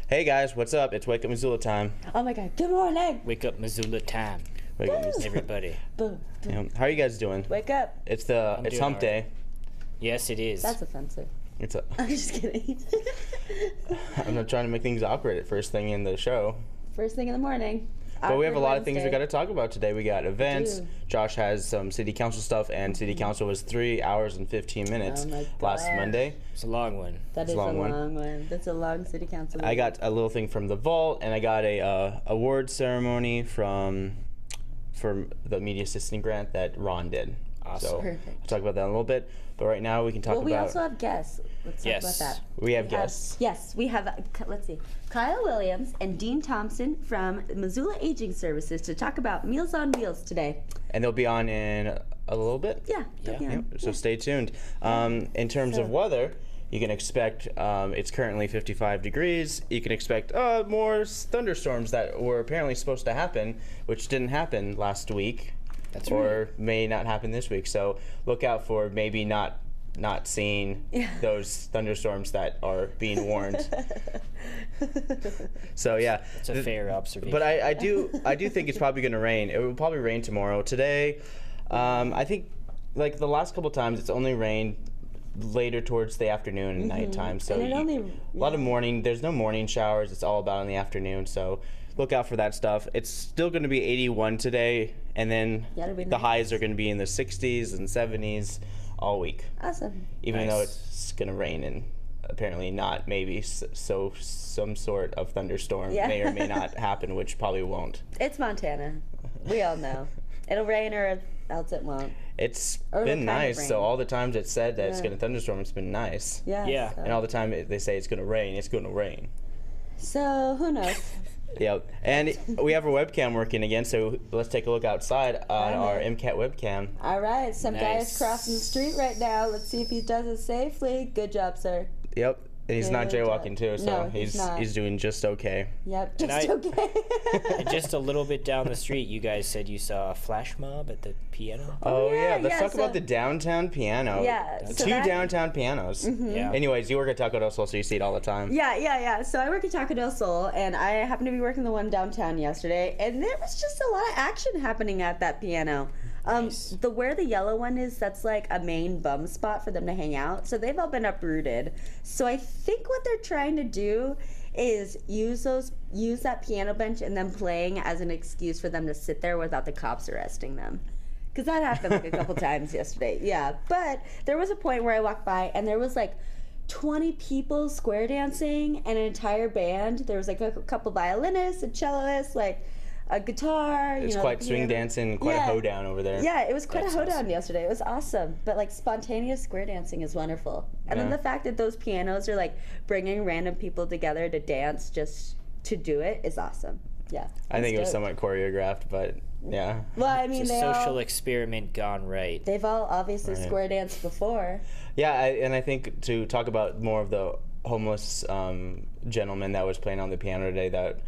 Hey guys, what's up? It's Wake Up Missoula time. Oh my god, good morning! Wake up, Missoula time. Wake up, Missoula. Everybody. Boom, boom. How are you guys doing? Wake up. It's doing hump all right. day. Yes, it is. That's offensive. It's a, I'm just kidding. I'm not trying to make things awkward at first thing in the show. First thing in the morning. But we have a lot of things we got to talk about today. We got events. do. Josh has some city council stuff, and city council was 3 hours and 15 minutes Oh my last gosh. Monday. It's a long one. That It's is a a long one. long one. That's a long city council I meeting. got a little thing from the vault, and I got a award ceremony from the media assistant grant that Ron did. Awesome. So Perfect. we'll talk about that in a little bit. But right now we can talk Well, we about. also have guests. Let's Yes. talk about that. We have guests. Yes, we have, let's see, Kyle Williams and Dean Thompson from Missoula Aging Services to talk about Meals on Wheels today. And they'll be on in a little bit. Yeah. Yeah. yeah. Yep, so stay tuned. In terms of So- weather, you can expect, it's currently 55 degrees. You can expect more thunderstorms that were apparently supposed to happen, which didn't happen last week. That's or may not happen this week. So look out for maybe not seeing Yeah. those thunderstorms that are being warned. So yeah. It's a fair observation. But I do think it's probably going to rain. It will probably rain tomorrow. Today, I think like the last couple times, it's only rained later towards the afternoon and nighttime. So And it only- a lot of morning. There's no morning showers. It's all about in the afternoon. So look out for that stuff. It's still going to be 81 today, and then Yeah, it'll be the nice. highs are going to be in the 60s and 70s all week. Awesome. Even Nice. though it's going to rain and apparently not, maybe so some sort of thunderstorm Yeah. may or may not happen, which probably won't. It's Montana. We all know. It'll rain or else it won't. It's Or been what kind of nice. So rain? all the times it said that it's Yeah. going to thunderstorm, it's been nice. Yeah. Yeah. So, And all the time they say it's going to rain, it's going to rain. so who knows? Yep. And we have our webcam working again, so let's take a look outside on our MCAT webcam. All right, some guy's Nice. crossing the street right now. Let's see if he does it safely. Good job, sir. Yep. And he's not Good job. jaywalking too, so No, he's not. he's doing just okay. Yep, And just I- okay. And just a little bit down the street, you guys said you saw a flash mob at the piano. Oh yeah, yeah, let's yeah, talk so- about the downtown piano. Yeah, so Two that- downtown pianos. Yeah. Anyways, you work at Taco del Sol, so you see it all the time. Yeah. So I work at Taco del Sol, and I happened to be working the one downtown yesterday, and there was just a lot of action happening at that piano. Nice. Where the yellow one is, that's like a main bum spot for them to hang out. So they've all been uprooted. So I think what they're trying to do is use that piano bench and then playing as an excuse for them to sit there without the cops arresting them. Because that happened like a couple times yesterday. Yeah, but there was a point where I walked by and there was like 20 people square dancing and an entire band. There was like a couple violinists, a celloist, like a guitar. It's quite swing dancing, quite a hoedown over there. Yeah, it was quite That's a hoedown awesome. yesterday. It was awesome. But like spontaneous square dancing is wonderful. And then Yeah. the fact that those pianos are like bringing random people together to dance just to do it is awesome. Yeah. I think it was stoked. somewhat choreographed, but yeah. Well, I mean, It's a they social all, experiment gone right. they've all obviously Right. square danced before. Yeah, and I think to talk about more of the homeless gentleman that was playing on the piano today that,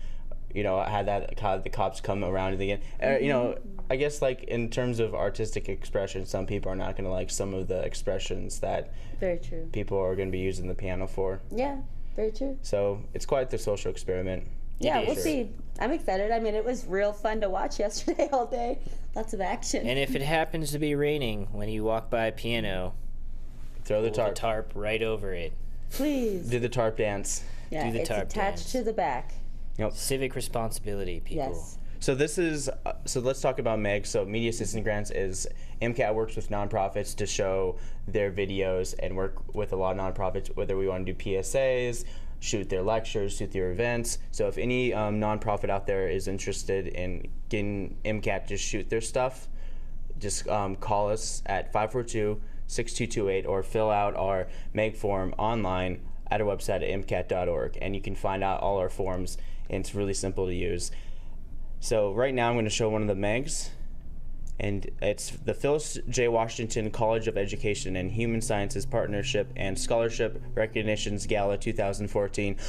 had the cops come around again. I guess like in terms of artistic expression, some people are not going to like some of the expressions that Very true. people are going to be using the piano for. Yeah, very true. So it's quite the social experiment. Yeah, is. we'll see. I'm excited. I mean, it was real fun to watch yesterday all day. Lots of action. And if it happens to be raining when you walk by a piano, Throw the pull tarp. the tarp right over it. Please. Do the tarp dance. Yeah, do the it's tarp attached dance. to the back. Civic responsibility, people. Yes. So this is so let's talk about MEG. So Media Assistant Grants is MCAT works with nonprofits to show their videos and work with a lot of nonprofits, whether we want to do PSAs, shoot their lectures, shoot their events. So if any nonprofit out there is interested in getting MCAT to shoot their stuff, just call us at 542-6228 or fill out our MEG form online at our website at mcat.org, and you can find out all our forms, and it's really simple to use. So right now I'm going to show one of the MEGs, and it's the Phyllis J. Washington College of Education and Human Sciences Partnership and Scholarship Recognitions Gala 2014. That's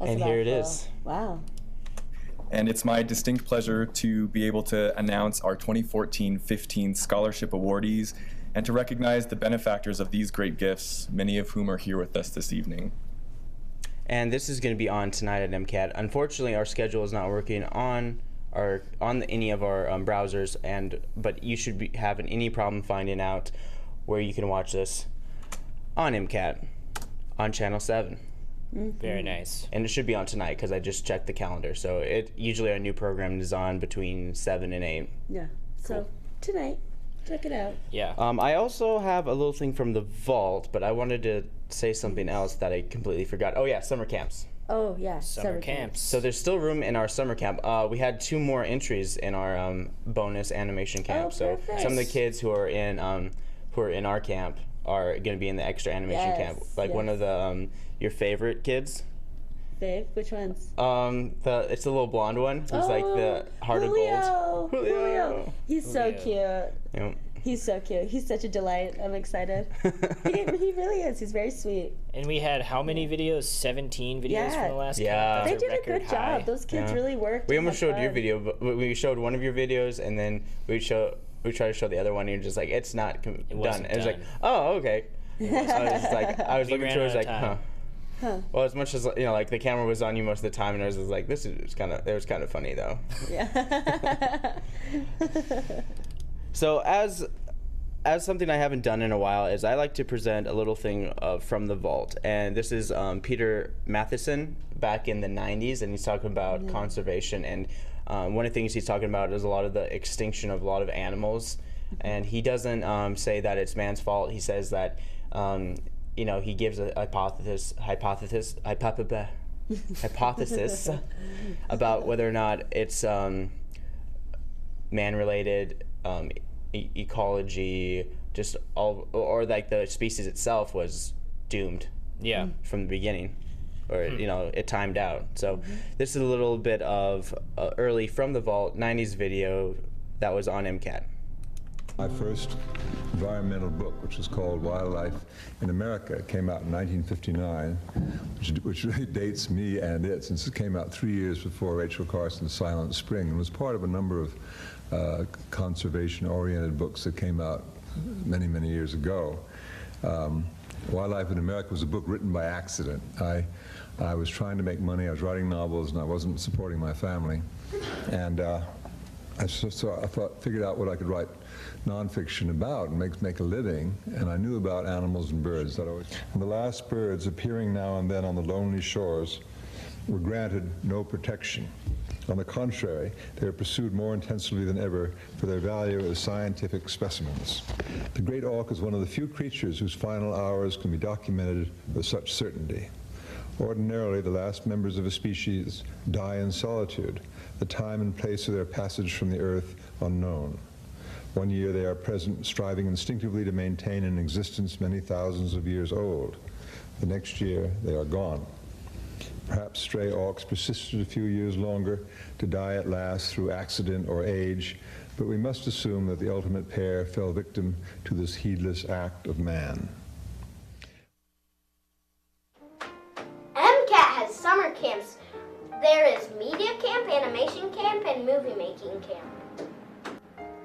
And a here it mouthful. is. Wow. And it's my distinct pleasure to be able to announce our 2014-15 scholarship awardees and to recognize the benefactors of these great gifts, many of whom are here with us this evening. and this is going to be on tonight at MCAT. Unfortunately, our schedule is not working on any of our browsers, but you should be having any problem finding out where you can watch this on MCAT on Channel 7. Very nice. And it should be on tonight because I just checked the calendar. So usually our new program is on between 7 and 8. Yeah. So tonight, check it out. Yeah. I also have a little thing from the vault, but I wanted to say something else that I completely forgot. Oh yeah, summer camps. Oh yeah, Summer camps. So there's still room in our summer camp. We had 2 more entries in our bonus animation camp. Oh, So perfect. some of the kids who are in our camp are going to be in the extra animation camp. Like one of the your favorite kids. Babe, which ones? It's the little blonde one who's like the heart of gold. Julio. He's so Julio. cute. Yep. He's so cute. He's such a delight. I'm excited. He really is. He's very sweet. And we had how many videos? 17 videos Yeah. from the last Yeah. camp. They That's a did a good record high. job. Those kids Yeah. really worked. We and almost had showed your fun. video, but we showed one of your videos, and then we tried to show the other one, and you're just like, it's not done. wasn't And it was like, done. oh, okay. So I was just like, I was We looking ran through, I was out of like, time. huh. Well, as much as like the camera was on you most of the time, and I was just like, it was kind of funny though. Yeah. So as something I haven't done in a while is I like to present a little thing from the vault, and this is Peter Matheson back in the 90s, and he's talking about conservation, and one of the things he's talking about is a lot of the extinction of a lot of animals, and he doesn't say that it's man's fault. He says that he gives a hypothesis about whether or not it's man-related, ecology, just all, or like the species itself was doomed Yeah. from the beginning, or it timed out. So this is a little bit of early from the vault 90s video that was on MCAT. My first environmental book, which was called Wildlife in America, came out in 1959, which really dates me and it, since it came out 3 years before Rachel Carson's Silent Spring, and was part of a number of conservation-oriented books that came out many, many years ago. Wildlife in America was a book written by accident. I was trying to make money, I was writing novels, and I wasn't supporting my family. And I figured out what I could write nonfiction about and make a living, and I knew about animals and birds. And the last birds appearing now and then on the lonely shores were granted no protection. On the contrary, they are pursued more intensely than ever for their value as scientific specimens. The great auk is one of the few creatures whose final hours can be documented with such certainty. Ordinarily, the last members of a species die in solitude, the time and place of their passage from the earth unknown. One year they are present, striving instinctively to maintain an existence many thousands of years old. The next year they are gone. Perhaps stray auks persisted a few years longer to die at last through accident or age, but we must assume that the ultimate pair fell victim to this heedless act of man. MCAT has summer camps. There is media camp, animation camp, and movie making camp.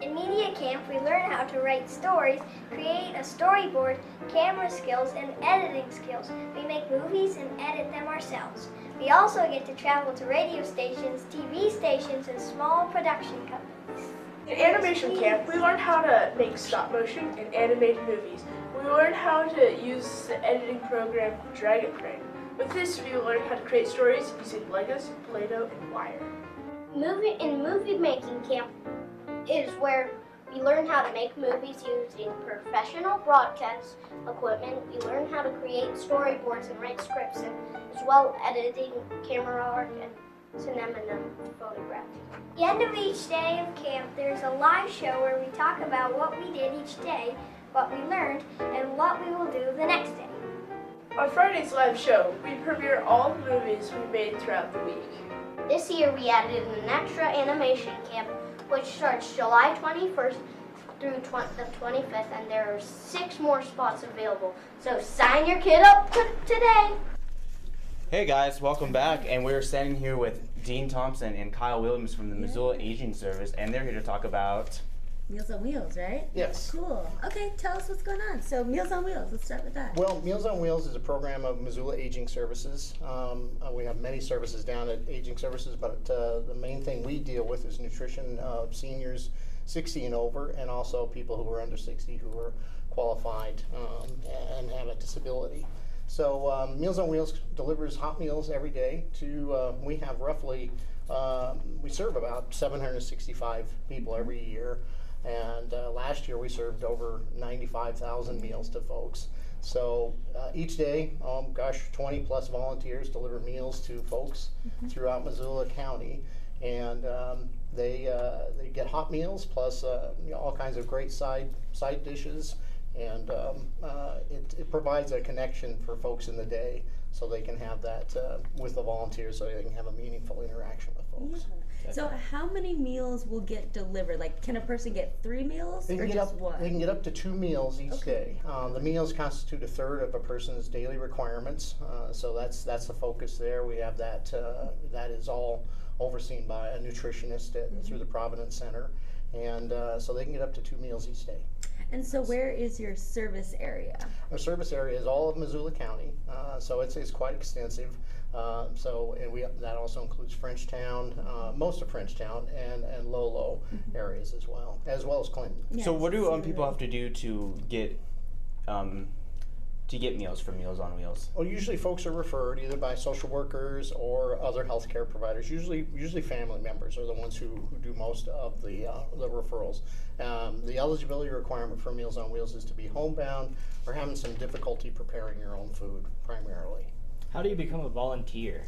In media camp, we learn how to write stories, create a storyboard, camera skills, and editing skills. We make movies and edit them ourselves. We also get to travel to radio stations, TV stations, and small production companies. In animation camp, we learn how to make stop motion and animated movies. We learn how to use the editing program Dragon Crane. With this, we learn how to create stories using Legos, Play-Doh, and wire. Movie making camp is where we learn how to make movies using professional broadcast equipment. We learn how to create storyboards and write scripts, and as well editing, camera work, and cinema photography. At the end of each day of camp, there's a live show where we talk about what we did each day, what we learned, and what we will do the next day. On Friday's live show, we premiere all the movies we made throughout the week. This year we added an extra animation camp, which starts July 21st through the 25th, and there are 6 more spots available. So sign your kid up today. Hey guys, welcome back, and we're standing here with Dean Thompson and Kyle Williams from the Missoula Aging Service, and they're here to talk about Meals on Wheels, right? Yes. Cool. Okay, tell us what's going on. So Meals on Wheels, let's start with that. Well, Meals on Wheels is a program of Missoula Aging Services. We have many services down at Aging Services, but the main thing we deal with is nutrition of seniors 60 and over, and also people who are under 60 who are qualified and have a disability. So Meals on Wheels delivers hot meals every day to, we have roughly, we serve about 765 people every year. And last year we served over 95,000 meals to folks. So each day, 20 plus volunteers deliver meals to folks throughout Missoula County. And they get hot meals plus all kinds of great side dishes. And it provides a connection for folks in the day so they can have that with the volunteers, so they can have a meaningful interaction with folks. Yeah. So how many meals will get delivered? Like, can a person get 3 meals or just one? They can get up to 2 meals each day. The meals constitute a third of a person's daily requirements, so that's the focus there. We have that that is all overseen by a nutritionist through the Providence Center, and so they can get up to 2 meals each day. And so where is your service area? Our service area is all of Missoula County, so it's quite extensive. And that also includes Frenchtown, most of Frenchtown, and Lolo areas as well as Clinton. Yes, So what do people have to do to get meals from Meals on Wheels? Well, usually folks are referred either by social workers or other healthcare providers. Usually family members are the ones who do most of the referrals. The eligibility requirement for Meals on Wheels is to be homebound or having some difficulty preparing your own food primarily. How do you become a volunteer?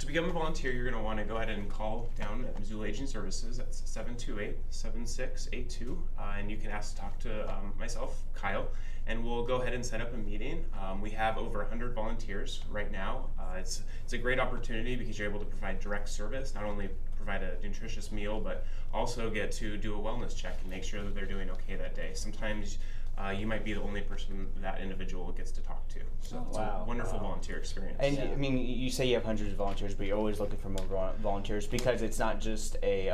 To become a volunteer, you're going to want to go ahead and call down at Missoula Aging Services. That's 728-7682, and you can ask to talk to myself, Kyle, and we'll go ahead and set up a meeting. We have over 100 volunteers right now. It's a great opportunity because you're able to provide direct service, not only provide a nutritious meal, but also get to do a wellness check and make sure that they're doing okay that day. Sometimes you might be the only person that individual gets to talk to. So it's a wonderful volunteer experience. And I mean, you say you have hundreds of volunteers, but you're always looking for more volunteers because it's not just a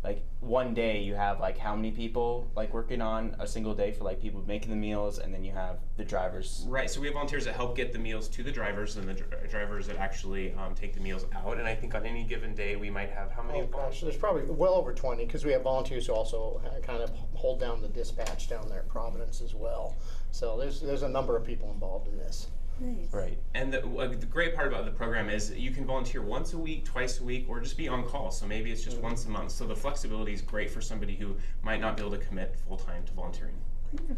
like one day you have like how many people like working on a single day for like people making the meals, and then you have the drivers. Right, so we have volunteers that help get the meals to the drivers, and the drivers that actually take the meals out. And I think on any given day we might have how many? Oh gosh, there's probably well over 20 because we have volunteers who also kind of hold down the dispatch down there at Providence as well. So there's a number of people involved in this. Nice. Right. And the great part about the program is you can volunteer once a week, twice a week, or just be on call. So maybe it's just once a month. So the flexibility is great for somebody who might not be able to commit full time to volunteering.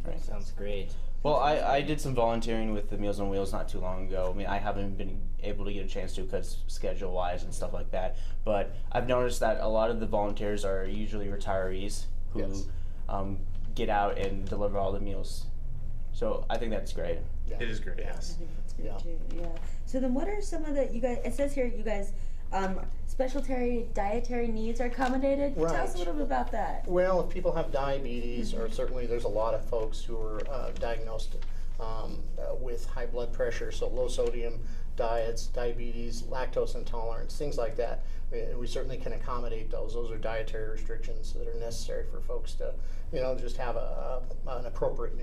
Right. Sounds great. Well, I did some volunteering with the Meals on Wheels not too long ago. I mean, I haven't been able to get a chance to because schedule-wise and stuff like that. But I've noticed that a lot of the volunteers are usually retirees who get out and deliver all the meals. So I think that's great. Yeah. It is great, yes. I think that's great too. Yeah. So then, what are some of the it says here you guys special dietary needs are accommodated. Right. Tell us a little bit about that. Well, if people have diabetes, or certainly there's a lot of folks who are diagnosed with high blood pressure, so low sodium diets, diabetes, lactose intolerance, things like that. We certainly can accommodate those. Those are dietary restrictions that are necessary for folks to, just have an appropriate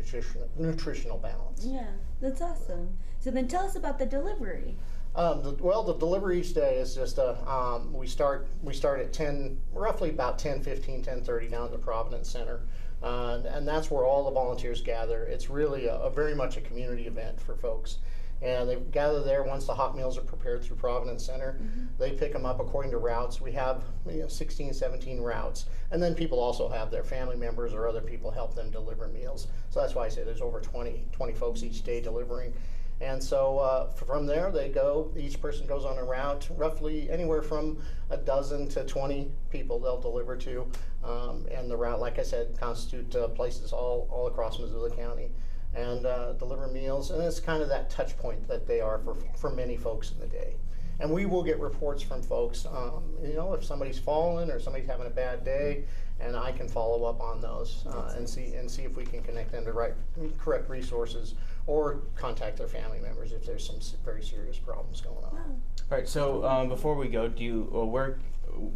nutritional balance. Yeah, that's awesome. So then tell us about the delivery. The delivery each day is just we start at roughly about 10:15, 10:30 down at the Providence Center, and that's where all the volunteers gather. It's really a very much a community event for folks. And they gather there once the hot meals are prepared through Providence Center. They pick them up according to routes. We have 16, 17 routes. And then people also have their family members or other people help them deliver meals. So that's why I say there's over 20 folks each day delivering. And so from there they go, each person goes on a route, roughly anywhere from a dozen to 20 people they'll deliver to. And the route, like I said, constitute places all across Missoula County. And deliver meals, and it's kind of that touch point that they are for many folks in the day. And we will get reports from folks, if somebody's fallen or somebody's having a bad day, and I can follow up on those and see if we can connect them to correct resources or contact their family members if there's some very serious problems going on. All right. So before we go,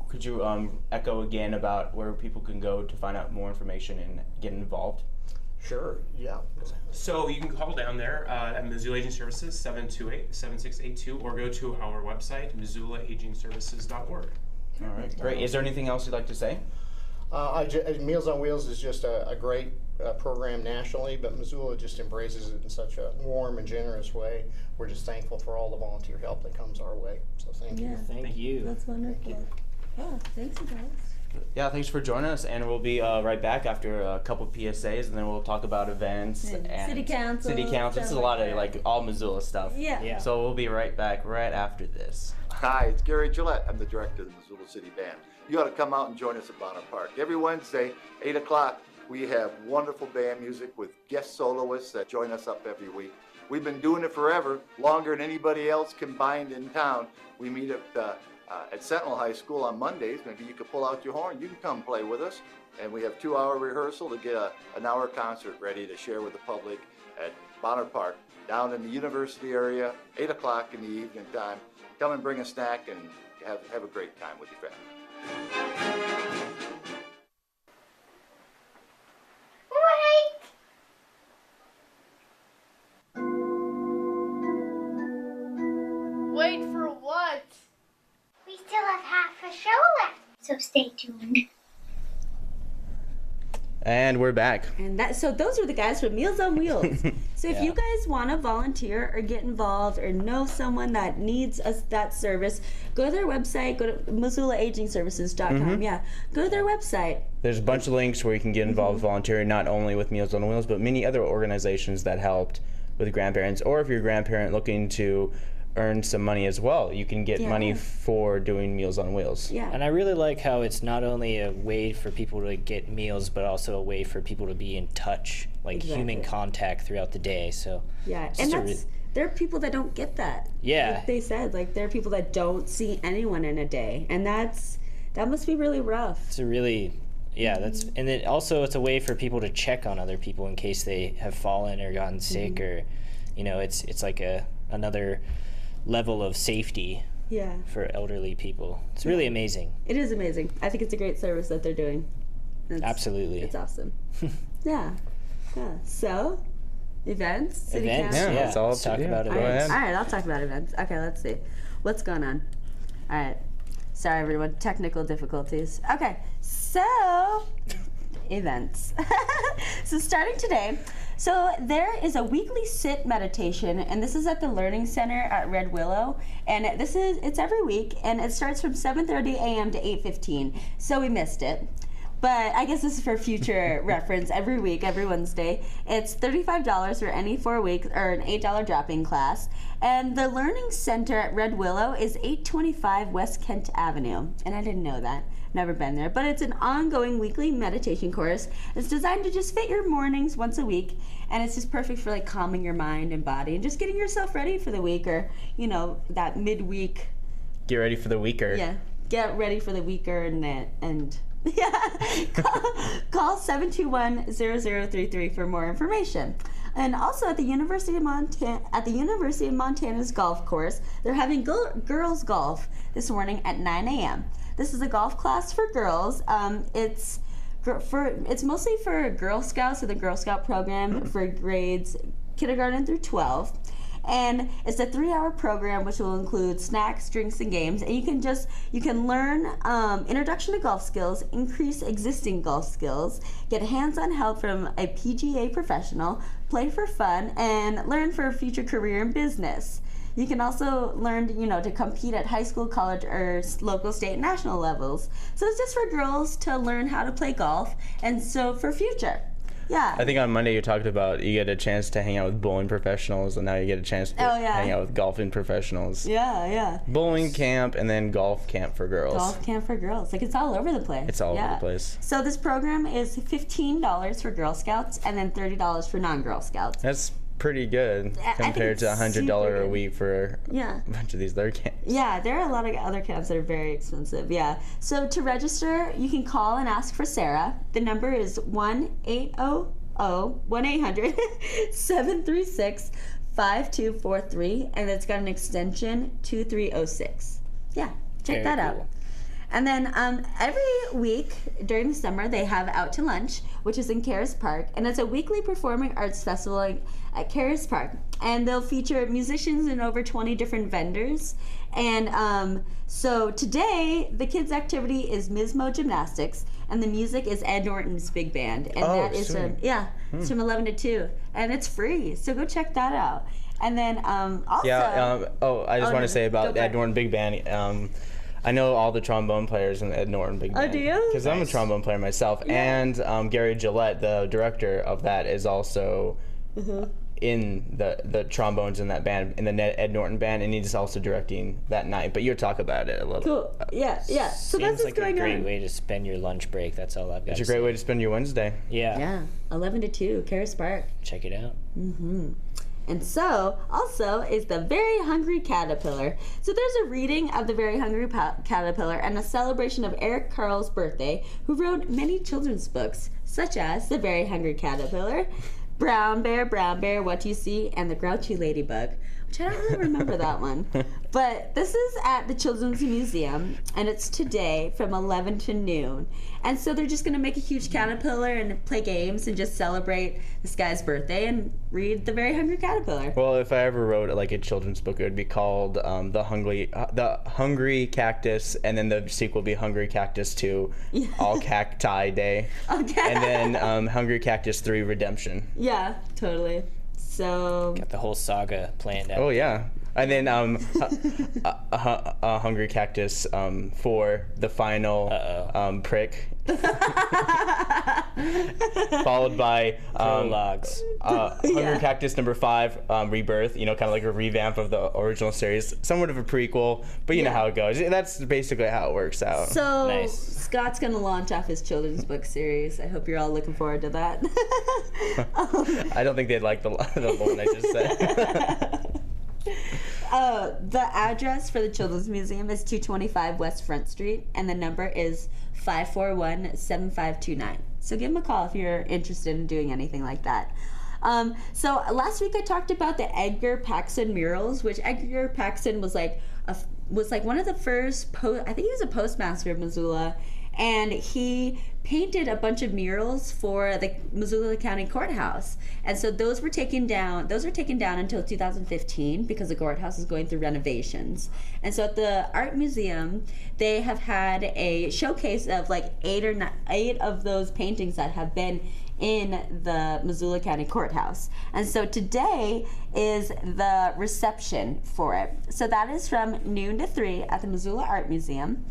could you echo again about where people can go to find out more information and get involved? Sure, yeah. So you can call down there at Missoula Aging Services, 728-7682, or go to our website, missoulaagingservices.org. All right, great. Is there anything else you'd like to say? Meals on Wheels is just a great program nationally, but Missoula just embraces it in such a warm and generous way. We're just thankful for all the volunteer help that comes our way. So thank you. Thank you. That's wonderful. Yeah, thanks you guys. Yeah, thanks for joining us, and we'll be right back after a couple PSAs, and then we'll talk about events and City council. City council. This is a lot of all Missoula stuff. Yeah. So we'll be right back right after this. Hi, it's Gary Gillette. I'm the director of the Missoula City Band. You ought to come out and join us at Bonner Park. Every Wednesday, 8 o'clock, we have wonderful band music with guest soloists that join us up every week. We've been doing it forever, longer than anybody else combined in town. We meet at Sentinel High School on Mondays. Maybe you could pull out your horn. You can come play with us. And we have 2-hour rehearsal to get an hour concert ready to share with the public at Bonner Park, down in the university area, 8 o'clock in the evening time. Come and bring a snack and have a great time with your family. Wait for what? We still have half a show left, so stay tuned. And we're back. And so those are the guys from Meals on Wheels. So if you guys want to volunteer or get involved or know someone that needs that service, go to their website, go to MissoulaAgingServices.com. Yeah, go to their website. There's a bunch of links where you can get involved volunteering, not only with Meals on Wheels, but many other organizations that helped with grandparents. Or if you're a grandparent looking to earn some money as well, you can get money for doing Meals on Wheels. Yeah. And I really like how it's not only a way for people to get meals, but also a way for people to be in touch, like human contact throughout the day. So and there are people that don't get that. Yeah. Like they said, like there are people that don't see anyone in a day, and that must be really rough. It's a really and then also it's a way for people to check on other people in case they have fallen or gotten sick, or it's like another level of safety for elderly people. It's really amazing. It is amazing. I think it's a great service that they're doing. Absolutely. It's awesome. Yeah. So, events, city council. Yeah, that's all let's talk about Go events. ahead. All right, I'll talk about events. Okay, let's see. What's going on? All right. Sorry, everyone. Technical difficulties. Okay, so events. So starting today, so there is a weekly sit meditation, and this is at the Learning Center at Red Willow, and it's every week, and it starts from 7:30 a.m. to 8:15. So we missed it. But I guess this is for future reference. Every week, every Wednesday, it's $35 for any 4 weeks, or an $8 drop-in class. And the Learning Center at Red Willow is 825 West Kent Avenue. And I didn't know that. Never been there. But it's an ongoing weekly meditation course. It's designed to just fit your mornings once a week. And it's just perfect for like calming your mind and body and just getting yourself ready for the week, or, that midweek. Get ready for the weeker. Yeah. Get ready for the weeker and call 721-0033 for more information. And also at the University of Montana's golf course, they're having girls golf this morning at 9 a.m. This is a golf class for girls. It's mostly for Girl Scouts, or the Girl Scout program for grades kindergarten through 12. And it's a 3-hour program which will include snacks, drinks, and games. And you can learn introduction to golf skills, increase existing golf skills, get hands-on help from a PGA professional, play for fun, and learn for a future career in business. You can also learn, to compete at high school, college, or local, state, and national levels. So it's just for girls to learn how to play golf, and so for future. Yeah. I think on Monday you talked about you get a chance to hang out with bowling professionals, and now you get a chance to hang out with golfing professionals. Yeah. Bowling camp and then golf camp for girls. Golf camp for girls. Like, it's all over the place. It's all over the place. So this program is $15 for Girl Scouts and then $30 for non-Girl Scouts. That's pretty good compared to $100 a week for a bunch of these other camps. Yeah, there are a lot of other camps that are very expensive. Yeah. So to register, you can call and ask for Sarah. The number is 1-800-736-5243, and it's got an extension 2306. Yeah, check that out. And then every week during the summer, they have Out to Lunch, which is in Caras Park. And it's a weekly performing arts festival at Caras Park. And they'll feature musicians and over 20 different vendors. And so today, the kids' activity is Mismo Gymnastics. And the music is Ed Norton's Big Band. And that is from, it's from 11 to 2. And it's free. So go check that out. And then also... I just want to say about Ed Norton Big Band. I know all the trombone players in the Ed Norton Big Band. Oh, do you? Because I'm a trombone player myself. Yeah. And Gary Gillette, the director of that, is also in the trombones in that band, in the Ed Norton Band, and he's also directing that night. But you'll talk about it a little. Cool. Yeah. So that's what's going on. Seems like a great way to spend your lunch break. That's all I've got. It's a great way to spend your Wednesday. Yeah. 11 to 2, Caras Park. Check it out. And so, also, is The Very Hungry Caterpillar. So there's a reading of The Very Hungry Caterpillar and a celebration of Eric Carle's birthday, who wrote many children's books, such as The Very Hungry Caterpillar, Brown Bear, What You See, and The Grouchy Ladybug, which I don't really remember that one. But this is at the Children's Museum, and it's today from 11 to noon. And so they're just going to make a huge caterpillar and play games and just celebrate this guy's birthday and read The Very Hungry Caterpillar. Well, if I ever wrote like a children's book, it would be called The Hungry Cactus, and then the sequel would be Hungry Cactus 2, All Cacti Day. Okay. And then Hungry Cactus 3, Redemption. Yeah, totally. So got the whole saga planned out. Oh yeah, and then Hungry Cactus 4, the final prick, followed by prologues. Hungry Cactus number 5, Rebirth. You know, kind of like a revamp of the original series, somewhat of a prequel, but you know how it goes. That's basically how it works out. So nice. Scott's gonna launch off his children's book series. I hope you're all looking forward to that. I don't think they'd like the one I just said. The address for the Children's Museum is 225 West Front Street, and the number is 541-7529. So give them a call if you're interested in doing anything like that. So last week I talked about the Edgar Paxson murals, which Edgar Paxson was like one of the first I think he was a postmaster of Missoula, and he painted a bunch of murals for the Missoula County Courthouse. And so those were taken down until 2015 because the courthouse is going through renovations. And so at the Art Museum, they have had a showcase of like 8 of those paintings that have been in the Missoula County Courthouse. And so today is the reception for it. So that is from noon to 3 at the Missoula Art Museum.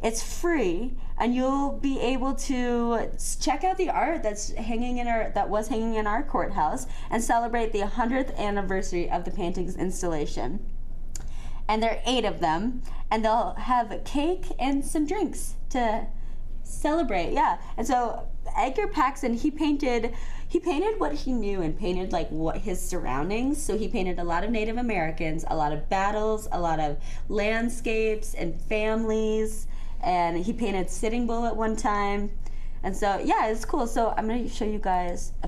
It's free, and you'll be able to check out the art that was hanging in our courthouse and celebrate the 100th anniversary of the painting's installation. And there are 8 of them, and they'll have a cake and some drinks to celebrate. Yeah, and so Edgar Paxson, he painted what he knew and painted like what his surroundings. So he painted a lot of Native Americans, a lot of battles, a lot of landscapes and families, and he painted Sitting Bull at one time. And so yeah, it's cool. So I'm going to show you guys a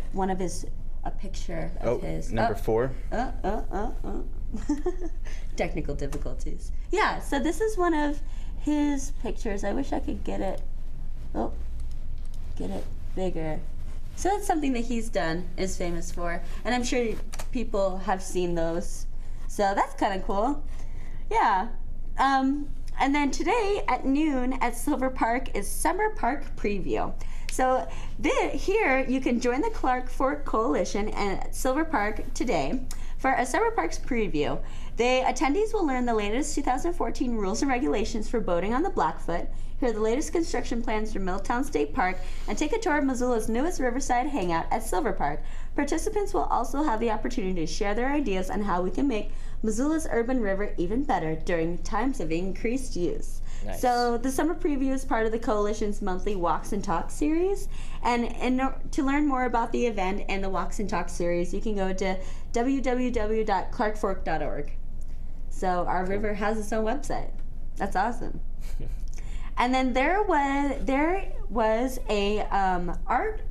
picture of his. Number 4. Technical difficulties. Yeah, so this is one of his pictures. I wish I could get it bigger. So that's something that he's done, is famous for, and I'm sure people have seen those. So that's kind of cool. Yeah. And then today at noon at Silver Park is Summer Park Preview. So here you can join the Clark Fork Coalition at Silver Park today for a Summer Parks preview. The attendees will learn the latest 2014 rules and regulations for boating on the Blackfoot, hear the latest construction plans for Milltown State Park, and take a tour of Missoula's newest riverside hangout at Silver Park. Participants will also have the opportunity to share their ideas on how we can make Missoula's urban river even better during times of increased use. Nice. So the summer preview is part of the Coalition's monthly Walks and Talks series. And to learn more about the event and the Walks and Talks series, you can go to www.clarkfork.org. So our river has its own website. That's awesome. And then there was a art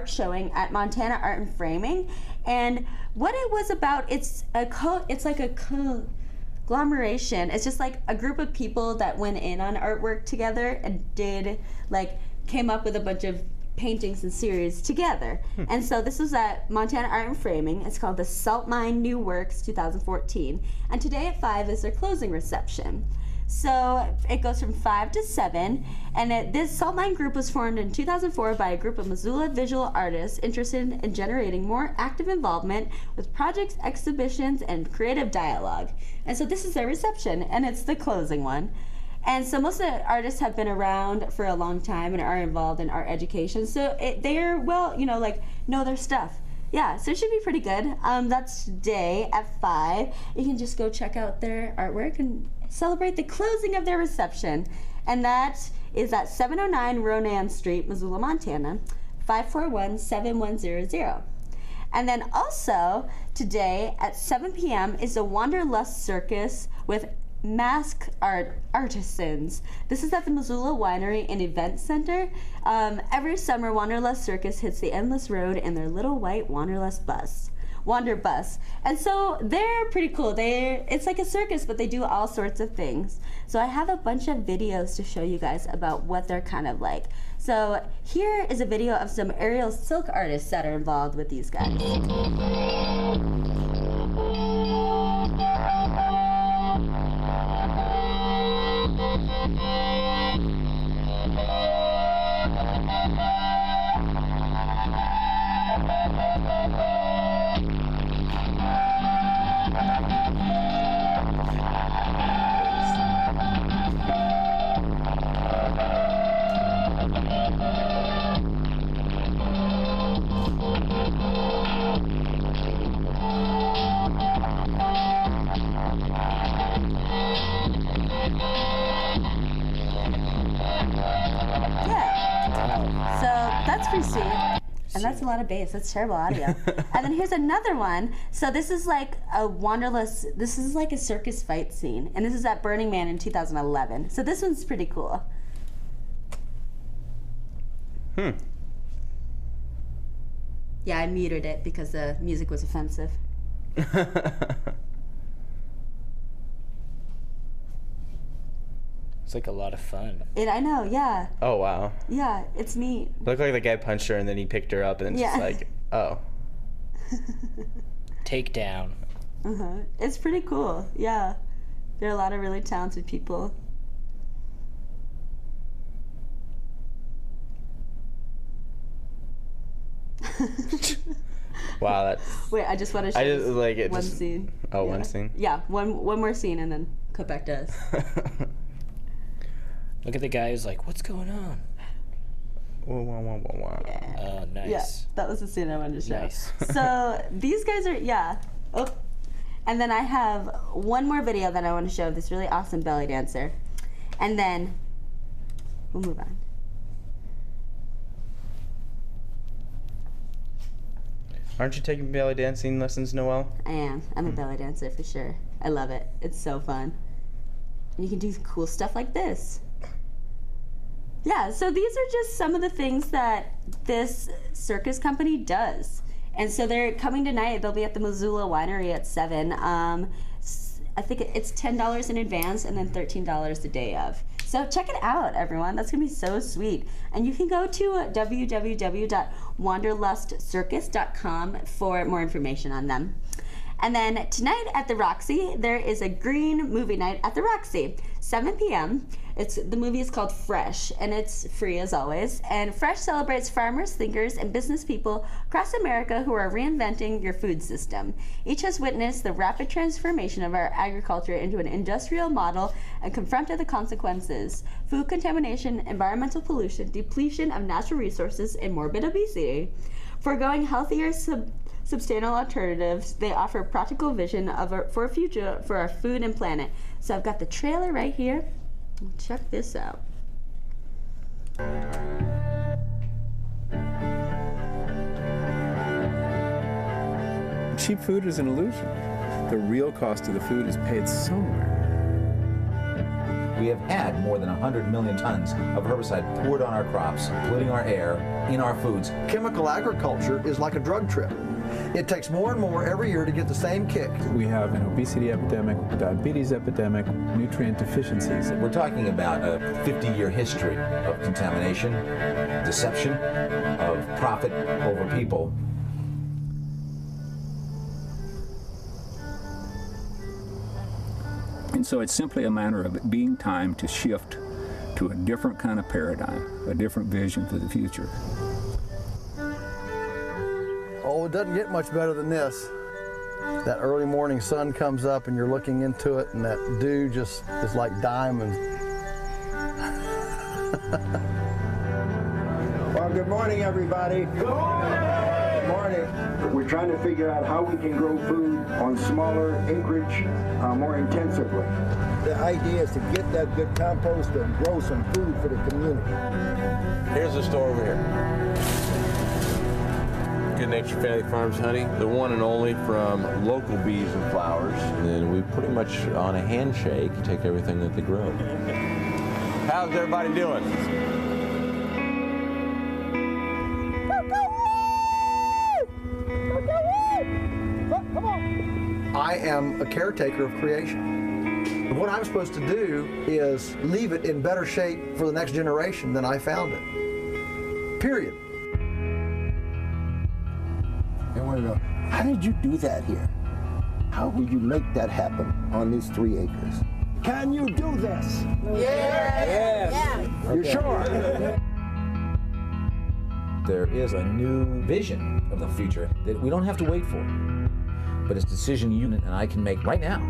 showing at Montana Art and Framing, and what it was about, it's like a Agglomeration. It's just like a group of people that went in on artwork together and came up with a bunch of paintings and series together. And so this was at Montana Art and Framing. It's called the Salt Mine New Works 2014. And today at 5 is their closing reception. So it goes from 5 to 7, and this Salt Mine group was formed in 2004 by a group of Missoula visual artists interested in generating more active involvement with projects, exhibitions, and creative dialogue. And so this is their reception, and it's the closing one. And so most of the artists have been around for a long time and are involved in art education, so they're, well, know their stuff. Yeah, so it should be pretty good. That's today at 5. You can just go check out their artwork and celebrate the closing of their reception. And that is at 709 Ronan Street, Missoula, Montana, 541-7100. And then also today at 7 p.m. is the Wanderlust Circus with mask art artisans. This is at the Missoula Winery and Event Center. Every summer, Wanderlust Circus hits the endless road in their little white Wanderlust bus. Wander bus. And so they're pretty cool. It's like a circus, but they do all sorts of things. So I have a bunch of videos to show you guys about what they're kind of like. So here is a video of some aerial silk artists that are involved with these guys. That's pretty sweet. And that's a lot of bass. That's terrible audio. And then here's another one. So this is like a Wanderlust, this is like a circus fight scene. And this is at Burning Man in 2011. So this one's pretty cool. Yeah, I muted it because the music was offensive. It's like a lot of fun. I know, yeah. Oh, wow. Yeah, it's neat. Looked like the guy punched her and then he picked her up and then just like, oh. Takedown. It's pretty cool, yeah. There are a lot of really talented people. Wow, that's... Wait, I just want to show you one scene. Oh, yeah. One scene? Yeah, one more scene and then cut back to us. Look at the guy who's like, what's going on? Yeah. Oh, nice. Yeah, that was the scene I wanted to show. Nice. So these guys are, yeah. Oh. And then I have one more video that I want to show of this really awesome belly dancer. And then we'll move on. Aren't you taking belly dancing lessons, Noelle? I am. I'm a belly dancer for sure. I love it. It's so fun. And you can do cool stuff like this. Yeah, so these are just some of the things that this circus company does. And so they're coming tonight. They'll be at the Missoula Winery at 7. I think it's $10 in advance and then $13 the day of. So check it out, everyone. That's going to be so sweet. And you can go to www.wanderlustcircus.com for more information on them. And then tonight at the Roxy, there is a green movie night at the Roxy, 7 p.m. The movie is called Fresh, and it's free as always. And Fresh celebrates farmers, thinkers, and business people across America who are reinventing your food system. Each has witnessed the rapid transformation of our agriculture into an industrial model and confronted the consequences: food contamination, environmental pollution, depletion of natural resources, and morbid obesity. Foregoing healthier, sustainable alternatives, they offer a practical vision for a future for our food and planet. So I've got the trailer right here. Check this out. Cheap food is an illusion. The real cost of the food is paid somewhere. We have had more than 100 million tons of herbicide poured on our crops, polluting our air, in our foods. Chemical agriculture is like a drug trip. It takes more and more every year to get the same kick. We have an obesity epidemic, a diabetes epidemic, nutrient deficiencies. We're talking about a 50-year history of contamination, deception, of profit over people. And so it's simply a matter of it being time to shift to a different kind of paradigm, a different vision for the future. Oh, it doesn't get much better than this. That early morning sun comes up and you're looking into it, and that dew just is like diamonds. Well, good morning, everybody. Good morning. Good morning. We're trying to figure out how we can grow food on smaller acreage more intensively. The idea is to get that good compost and grow some food for the community. Here's the store over here. Good Nature Family Farms honey, the one and only from local bees and flowers. And then we pretty much, on a handshake, take everything that they grow. How's everybody doing? I am a caretaker of creation. What I'm supposed to do is leave it in better shape for the next generation than I found it. Period. I want to know, how did you do that here? How will you make that happen on these 3 acres? Can you do this? Yes. Yes. You sure? There is a new vision of the future that we don't have to wait for, but it's a decision you and I can make right now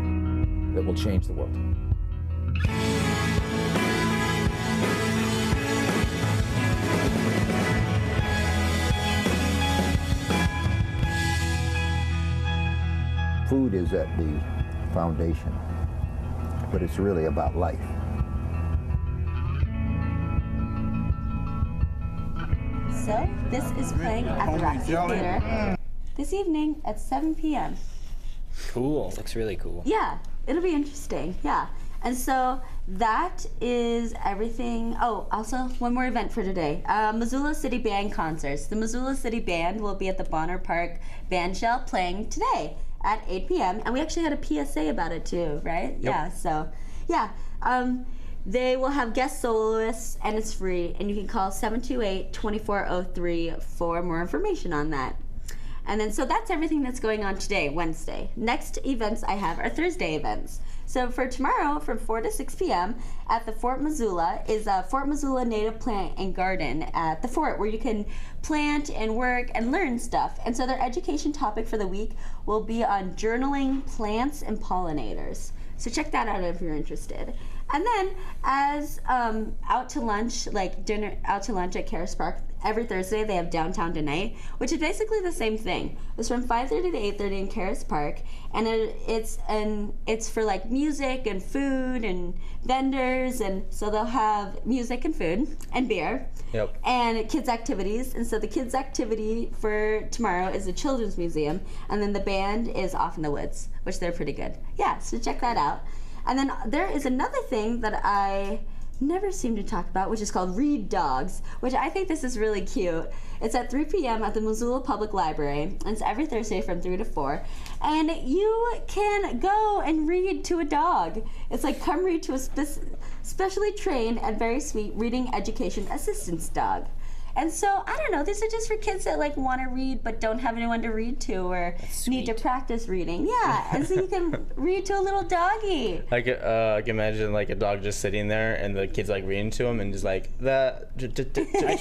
that will change the world. Food is at the foundation, but it's really about life. So, this is playing at the Roxy Theater this evening at 7 p.m. Cool. Looks really cool. Yeah, it'll be interesting. Yeah. And so that is everything. Oh, also one more event for today. Missoula City Band concerts. The Missoula City Band will be at the Bonner Park Band Shell playing today at 8 p.m. And we actually had a PSA about it too, right? Yep. Yeah, so, yeah. They will have guest soloists, and it's free, and you can call 728-2403 for more information on that. And then, so that's everything that's going on today, Wednesday. Next events I have are Thursday events. So for tomorrow, from 4 to 6 p.m. at the Fort Missoula is a Fort Missoula Native Plant and Garden at the fort, where you can plant and work and learn stuff. And so their education topic for the week will be on journaling plants and pollinators. So check that out if you're interested. And then as out to lunch, like dinner, out to lunch at Caris Park, every Thursday they have Downtown Tonight, which is basically the same thing. It's from 5:30 to 8:30 in Caris Park, and it's for like music and food and vendors, and so they'll have music and food and beer. Yep. And kids activities. And so the kids activity for tomorrow is the Children's Museum, and then the band is Off in the Woods, which they're pretty good. Yeah, so check that out. And then there is another thing that I never seem to talk about, which is called Read Dogs, which I think this is really cute. It's at 3 p.m. at the Missoula Public Library, and it's every Thursday from 3 to 4. And you can go and read to a dog. It's like, come read to a specially trained and very sweet reading education assistance dog. And so, I don't know, these are just for kids that like want to read but don't have anyone to read to or need to practice reading. Yeah, and so you can read to a little doggy. Like, I can imagine like a dog just sitting there and the kid's like reading to him and just like, the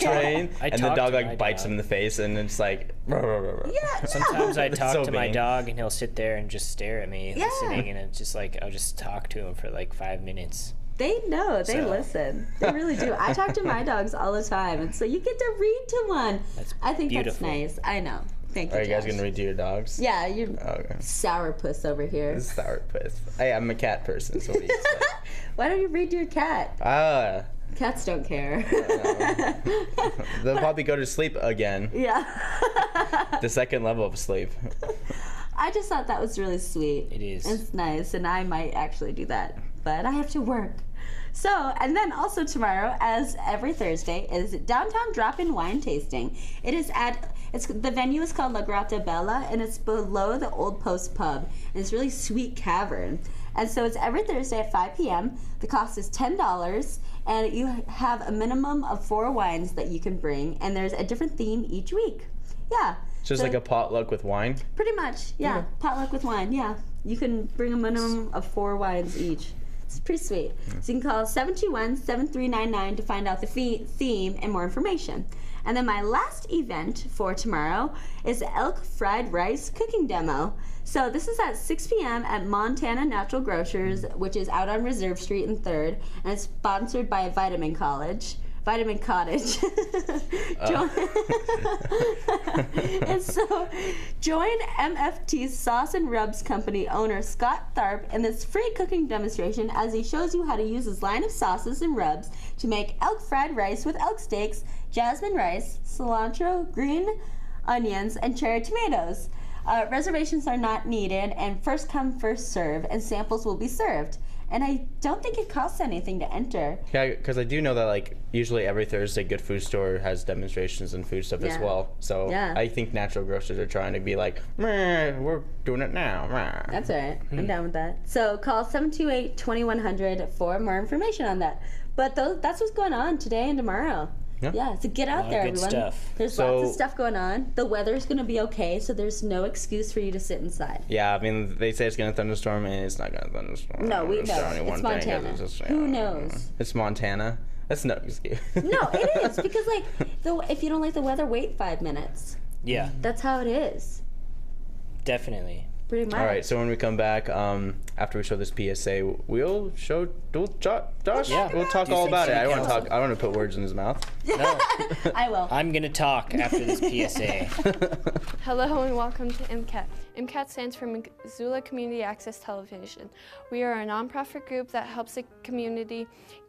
train, and the dog like bites him in the face and it's like, yeah. Sometimes I talk so to my mean. dog and he'll sit there and just stare at me Yeah. listening, and it's just like, I'll just talk to him for like 5 minutes. They know, they listen. They really do. I talk to my dogs all the time, and so you get to read to one. I think beautiful. that's nice. I know. Thank you, Are you guys Josh. gonna read to your dogs? Yeah, you Okay. sourpuss over here. Sourpuss. Hey, I'm a cat person, so we Why don't you read to your cat? Cats don't care. they'll probably go to sleep again. Yeah. The second level of sleep. I just thought that was really sweet. It is. It's nice, and I might actually do that, but I have to work. So, and then also tomorrow, as every Thursday, is Downtown Drop-In Wine Tasting. It is at The venue is called La Grotta Bella, and it's below the Old Post Pub. And it's a really sweet cavern. And so it's every Thursday at 5 p.m. The cost is $10, and you have a minimum of 4 wines that you can bring, and there's a different theme each week. Yeah. So it's like a potluck with wine? Pretty much, yeah. Potluck with wine, yeah. You can bring a minimum of 4 wines each. It's pretty sweet. So you can call 721-7399 to find out the theme and more information. And then my last event for tomorrow is the elk fried rice cooking demo. So this is at 6 p.m. at Montana Natural Grocers, which is out on Reserve Street and 3rd, and it's sponsored by Vitamin Cottage. And so join MFT's Sauce and Rubs Company owner Scott Tharp in this free cooking demonstration as he shows you how to use his line of sauces and rubs to make elk fried rice with elk steaks, jasmine rice, cilantro, green onions, and cherry tomatoes. Reservations are not needed, and first come, first serve, and samples will be served. And I don't think it costs anything to enter. Yeah, because I do know that like usually every Thursday, Good Food Store has demonstrations and food stuff as well. So I think natural grocers are trying to be like, we're doing it now. That's all right. I'm down with that. So call 728-2100 for more information on that. But that's what's going on today and tomorrow. Yeah, so get out there, everyone. There's lots of stuff going on. The weather's going to be okay, so there's no excuse for you to sit inside. Yeah, I mean, they say it's going to thunderstorm, and it's not going to thunderstorm. No, we know. It's Montana. Who knows? It's Montana. That's no excuse. No, it is, because, like, if you don't like the weather, wait 5 minutes. Yeah. That's how it is. Definitely. Pretty much. All right, so when we come back, after we show this PSA, we'll Josh. Yeah, we'll talk all about it. I want to put words in his mouth. No, I will. I'm gonna talk after this PSA. Hello and welcome to MCAT. MCAT stands for Missoula Community Access Television. We are a nonprofit group that helps the community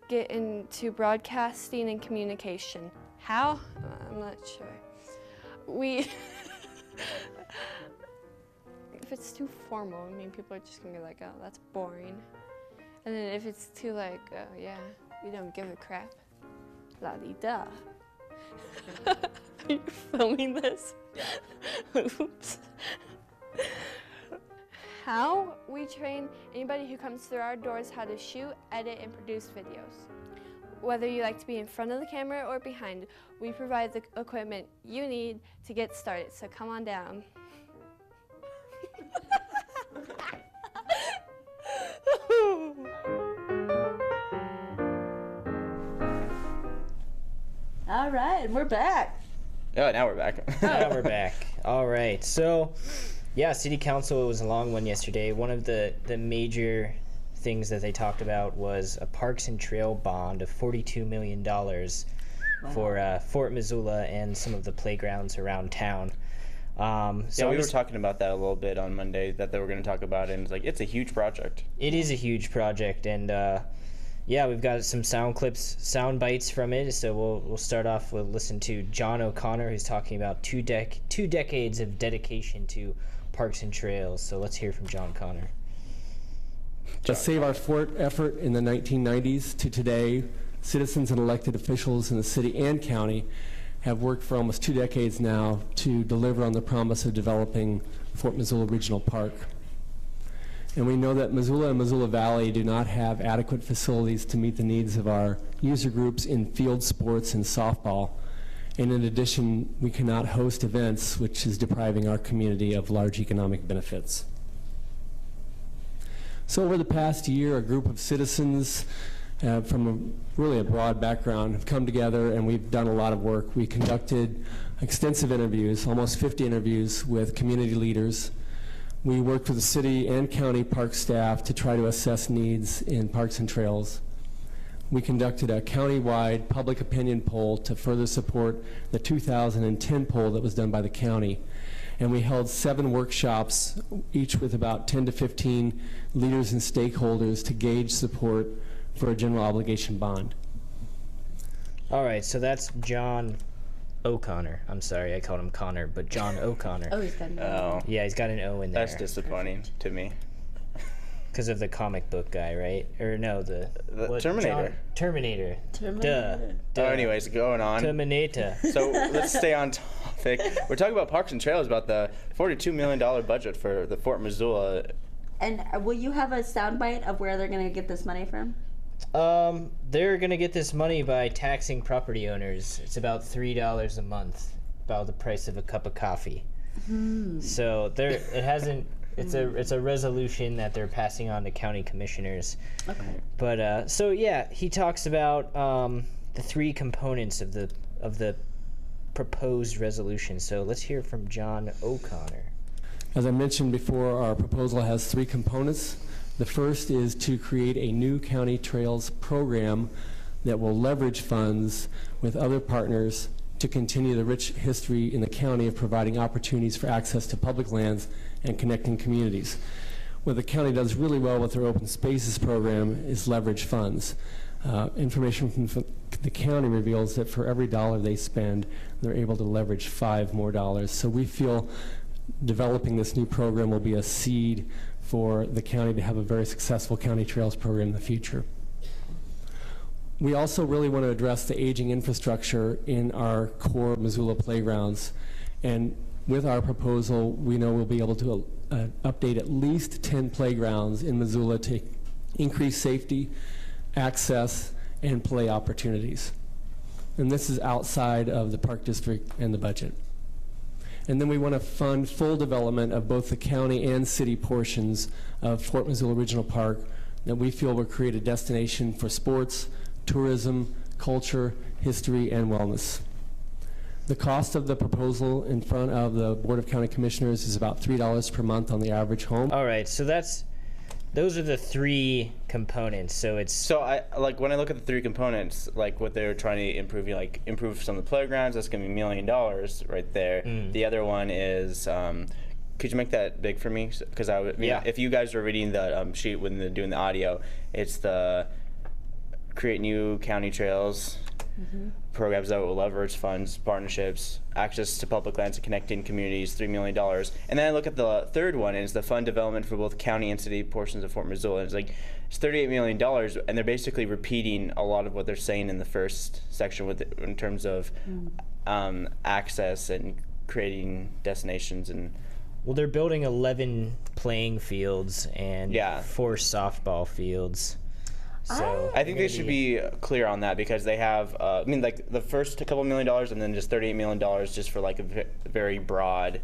get into broadcasting and communication. How? I'm not sure. If it's too formal, I mean, people are just gonna be like, oh, that's boring. And then if it's too like, oh yeah, we don't give a crap, la-di-da. Are you filming this? Oops. How? We train anybody who comes through our doors how to shoot, edit, and produce videos. Whether you like to be in front of the camera or behind, we provide the equipment you need to get started, so come on down. All right, we're back. Oh, now we're back. Now we're back. All right. So, yeah, City Council was a long one yesterday. One of the major things that they talked about was a Parks and Trail bond of $42 million for Fort Missoula and some of the playgrounds around town. So we were talking about that a little bit on Monday, that they were going to talk about it, and it's like, it's a huge project. It is a huge project, and yeah, we've got some sound bites from it, so we'll start off with listen to John O'Connor, who's talking about two decades of dedication to parks and trails. So let's hear from John Connor. The Save Our Fort effort in the 1990s to today, citizens and elected officials in the city and county have worked for almost 2 decades now to deliver on the promise of developing Fort Missoula Regional Park. And we know that Missoula and Missoula Valley do not have adequate facilities to meet the needs of our user groups in field sports and softball. And in addition, we cannot host events, which is depriving our community of large economic benefits. So over the past year, a group of citizens from really a broad background have come together, and we've done a lot of work. We conducted extensive interviews, almost 50 interviews with community leaders. We worked with the city and county park staff to try to assess needs in parks and trails. We conducted a county-wide public opinion poll to further support the 2010 poll that was done by the county. And we held 7 workshops, each with about 10 to 15 leaders and stakeholders to gauge support for a general obligation bond. All right, so that's John O'Connor. I'm sorry, I called him Connor, but John O'Connor. Oh, he's got an O. Oh. Yeah, he's got an O in there. That's disappointing to me. Because of the comic book guy, right? Or no, the Terminator. Terminator. Terminator. Duh. Oh, anyways, going on. Terminator. So let's stay on topic. We're talking about parks and trails, about the $42 million budget for the Fort Missoula. And will you have a soundbite of where they're going to get this money from? They're gonna get this money by taxing property owners. It's about $3 a month, about the price of a cup of coffee. So it hasn't. It's a resolution that they're passing on to county commissioners. Okay. But so yeah, he talks about the three components of the proposed resolution. So let's hear from John O'Connor. As I mentioned before, our proposal has three components. The first is to create a new county trails program that will leverage funds with other partners to continue the rich history in the county of providing opportunities for access to public lands and connecting communities. What the county does really well with their open spaces program is leverage funds. Information from the county reveals that for every dollar they spend, they're able to leverage $5 more. So we feel developing this new program will be a seed for the county to have a very successful county trails program in the future. We also really want to address the aging infrastructure in our core Missoula playgrounds. And with our proposal, we know we'll be able to update at least 10 playgrounds in Missoula to increase safety, access, and play opportunities. And this is outside of the park district and the budget. And then we want to fund full development of both the county and city portions of Fort Missoula Regional Park that we feel will create a destination for sports, tourism, culture, history, and wellness. The cost of the proposal in front of the Board of County Commissioners is about $3 per month on the average home. All right, so those are the three components. So I like when I look at the three components, like what they're trying to improve, improve some of the playgrounds. That's going to be $1 million right there. The other one is, could you make that big for me? Because if you guys were reading the sheet when they're doing the audio, it's the create new county trails. Programs that will leverage funds, partnerships, access to public lands and connecting communities, $3 million. And then I look at the third one, and it's the fund development for both county and city portions of Fort Missoula. And it's $38 million, and they're basically repeating a lot of what they're saying in the first section in terms of access and creating destinations. Well, they're building 11 playing fields and 4 softball fields. So I think they should be clear on that, because they have, the first couple $1 million and then just $38 million just for a very broad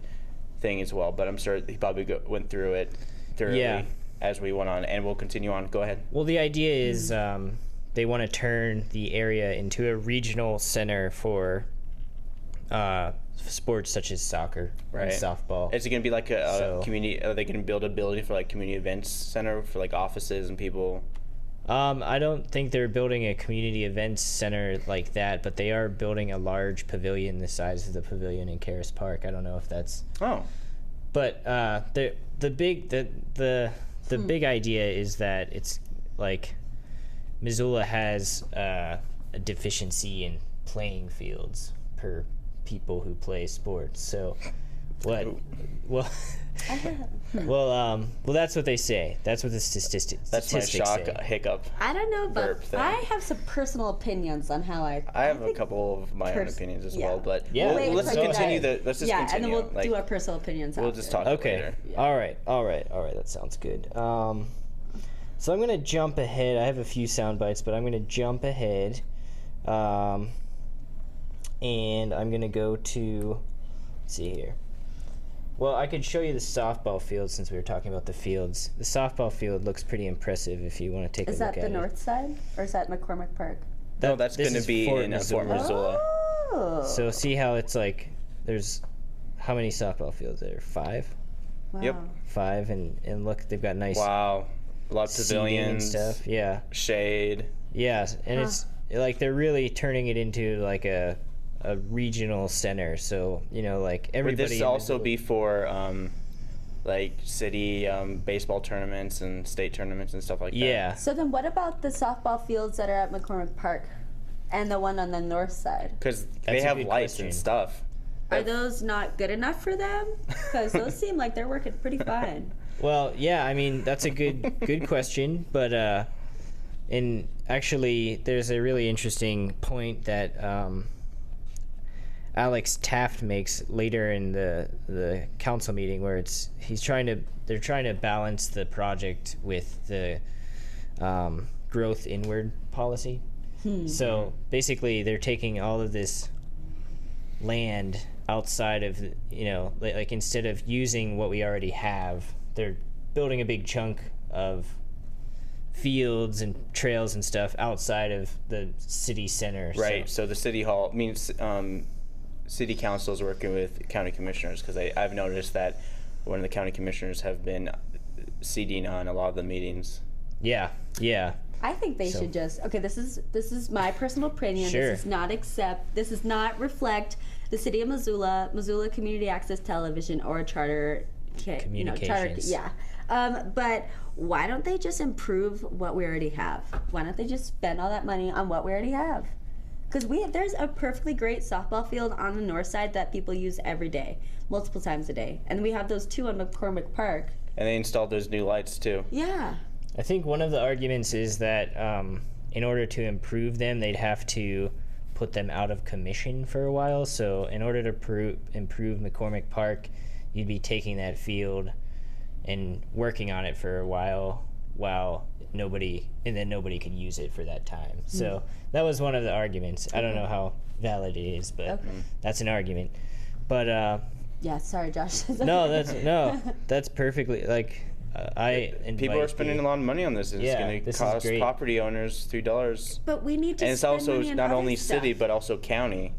thing as well. But I'm sure he probably went through it thoroughly as we went on, and we'll continue on. Go ahead. Well, the idea is they want to turn the area into a regional center for sports such as soccer and softball. Is it going to be like a community? Are they going to build a building for community events center for offices and people? I don't think they're building a community events center like that, but they are building a large pavilion the size of the pavilion in Karis Park. I don't know if that's. Oh. But the big idea is that it's Missoula has a deficiency in playing fields per people who play sports. So what? Well, that's what they say. That's what the statistics That's my shock say. hiccup. I don't know, but I have some personal opinions on how I have a couple of my own opinions as well, but let's continue continue. Let's just continue. And then we'll do our personal opinions. We'll just talk later. All right. That sounds good. So I'm gonna jump ahead. I have a few sound bites, but I'm gonna jump ahead, and I'm gonna go to. Let's see here. Well, I could show you the softball field since we were talking about the fields. The softball field looks pretty impressive if you want to take a look at it. Is that the north side, or is that McCormick Park? No, that's going to be in Fort Missoula. Oh. So see how it's there's how many softball fields there? 5? Wow. Yep. 5, and look, they've got nice. Wow. A lot of pavilions and stuff. Yeah. Shade. Yeah, and it's they're really turning it into a regional center, so everybody. Would this also be for city baseball tournaments and state tournaments and stuff like that? Yeah. So then, what about the softball fields that are at McCormick Park, and the one on the north side? Because they have lights and stuff. Are those not good enough for them? Because those seem like they're working pretty fine. Well, yeah, I mean that's a good question, but and actually, there's a really interesting point that. Alex Taft makes later in the council meeting, where they're trying to balance the project with the growth inward policy. So basically, they're taking all of this land outside of, like instead of using what we already have, they're building a big chunk of fields and trails and stuff outside of the city center. Right. So the city hall means city council is working with county commissioners, because I've noticed that one of the county commissioners have been seating on a lot of the meetings. Yeah. I think they should just, okay, this is my personal opinion. Sure. This does not reflect the city of Missoula, Missoula Community Access Television, or Charter Communications. But why don't they just improve what we already have? Why don't they just spend all that money on what we already have? Because there's a perfectly great softball field on the north side that people use every day, multiple times a day. And we have those 2 on McCormick Park. And they installed those new lights too. Yeah. I think one of the arguments is that in order to improve them, they'd have to put them out of commission for a while. So in order to improve McCormick Park, you'd be taking that field and working on it for a while nobody could use it for that time. So that was one of the arguments. I don't know how valid it is, but that's an argument. But yeah, sorry, Josh. that's perfectly, like, people are spending a lot of money on this. It's going to cost property owners $3. But we need to and it's spend also money on not other only stuff. city but also county,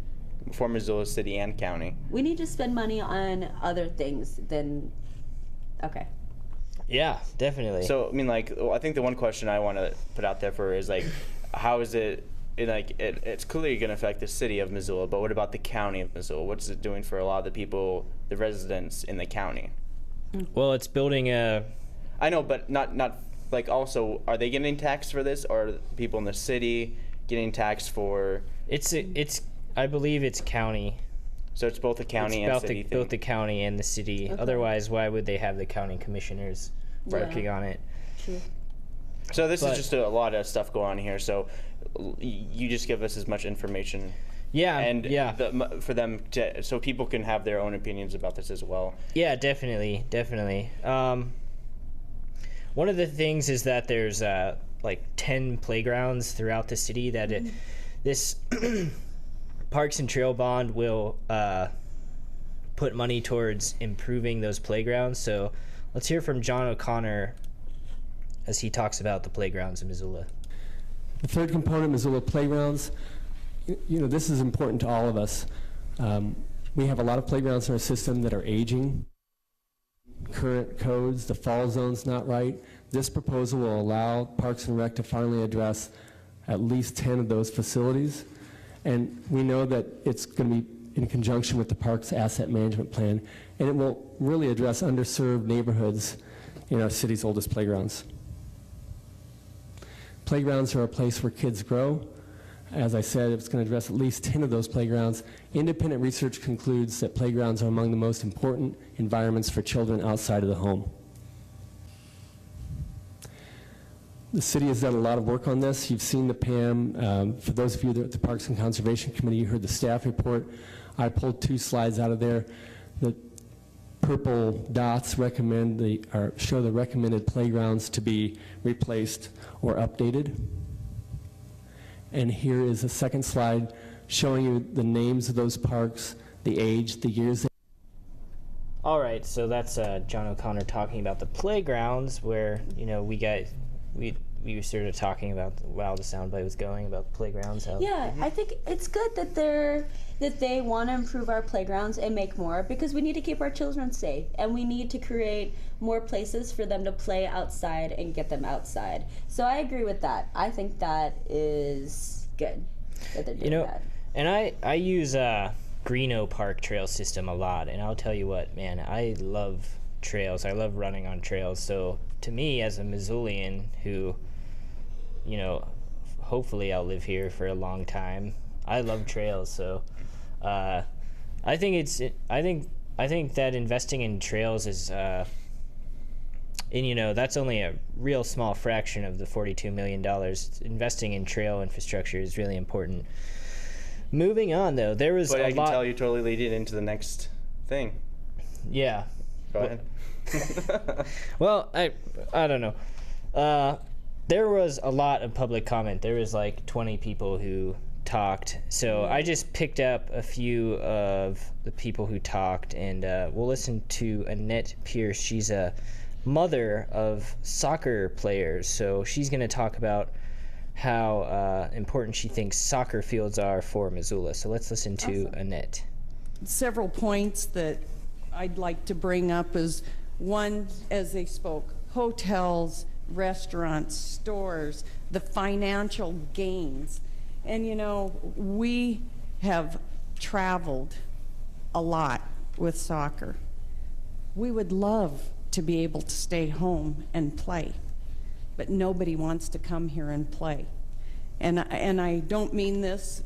for Missoula City and county. We need to spend money on other things than. Okay. Yeah, definitely. So I mean, like, I think the one question I want to put out there for is, like, how is it's clearly going to affect the city of Missoula, but what about the county of Missoula? What's it doing for a lot of the people, the residents in the county? Well, it's building a. I know, but not like, also, are they getting taxed for this, or are people in the city getting taxed for? I believe it's county. So it's both the county and city thing. Both the county and the city. Okay. Otherwise, why would they have the county commissioners working on it? True. So this is just a lot of stuff going on here. So you just give us as much information. Yeah. And for them so people can have their own opinions about this as well. Yeah, definitely. One of the things is that there's like 10 playgrounds throughout the city that this Parks and Trail Bond will put money towards improving those playgrounds. So let's hear from John O'Connor as he talks about the playgrounds in Missoula. The third component, Missoula Playgrounds, this is important to all of us. We have a lot of playgrounds in our system that are aging. Current codes, the fall zone's not right. This proposal will allow Parks and Rec to finally address at least 10 of those facilities. And we know that it's going to be in conjunction with the Parks Asset Management Plan, and it will really address underserved neighborhoods in our city's oldest playgrounds. Playgrounds are a place where kids grow. As I said, it's going to address at least 10 of those playgrounds. Independent research concludes that playgrounds are among the most important environments for children outside of the home. The city has done a lot of work on this. You've seen the PAM. For those of you that are at the Parks and Conservation Committee, you heard the staff report. I pulled 2 slides out of there. The purple dots show the recommended playgrounds to be replaced or updated. And here is a second slide showing you the names of those parks, the age, the years. All right, so that's John O'Connor talking about the playgrounds, where we were sort of talking about the soundbite was going about the playgrounds. I think it's good that they want to improve our playgrounds and make more, because we need to keep our children safe, and we need to create more places for them to play outside and get them outside. So I agree with that. I think that is good that they're doing that. And I use Greeno Park trail system a lot, and I'll tell you what, man, I love trails. I love running on trails. So to me, as a Missoulian who, hopefully I'll live here for a long time, I love trails. So I think that investing in trails is that's only a real small fraction of the $42 million. Investing in trail infrastructure is really important. Moving on, though, there was But a I can lot. tell you totally lead it into the next thing. Yeah. Go ahead. Well, I don't know. There was a lot of public comment. There was like 20 people who talked. So I just picked up a few of the people who talked, and we'll listen to Annette Pierce. She's a mother of soccer players, so she's going to talk about how important she thinks soccer fields are for Missoula. So let's listen to Annette. Several points that I'd like to bring up is one, as they spoke, hotels, restaurants, stores, the financial gains. And you know, we have traveled a lot with soccer. We would love to be able to stay home and play, but nobody wants to come here and play. And I don't mean this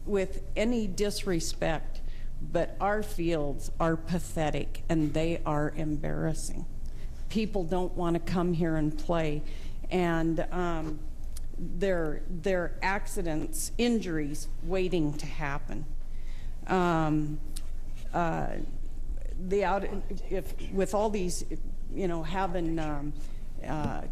with any disrespect, but our fields are pathetic and they are embarrassing. People don't want to come here and play, and there are accidents, injuries waiting to happen. With all these, you know, having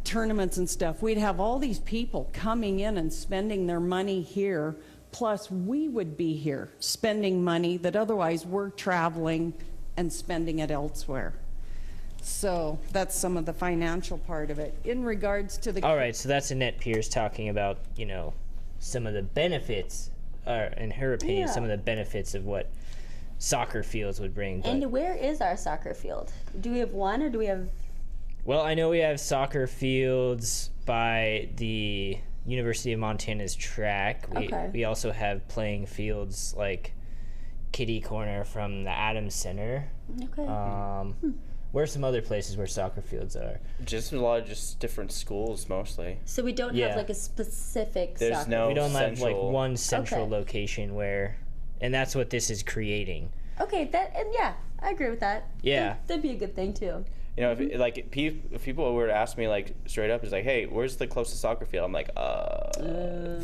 tournaments and stuff, we'd have all these people coming in and spending their money here, plus we would be here spending money that otherwise we're traveling and spending it elsewhere. So that's some of the financial part of it. In regards to the... All right, so that's Annette Pierce talking about, you know, some of the benefits, in her opinion, some of the benefits of what soccer fields would bring. And where is our soccer field? Do we have one, or do we have... Well, I know we have soccer fields by the University of Montana's track. We also have playing fields like kitty corner from the Adams Center. Okay. Where are some other places where soccer fields are? Just a lot of just different schools mostly. So we don't have like a specific There's soccer no We don't have like central- one central location where, and that's what this is creating. Okay, yeah, I agree with that. Yeah. That'd be a good thing too. You know, if people were to ask me like straight up, is like, hey, where's the closest soccer field? I'm like,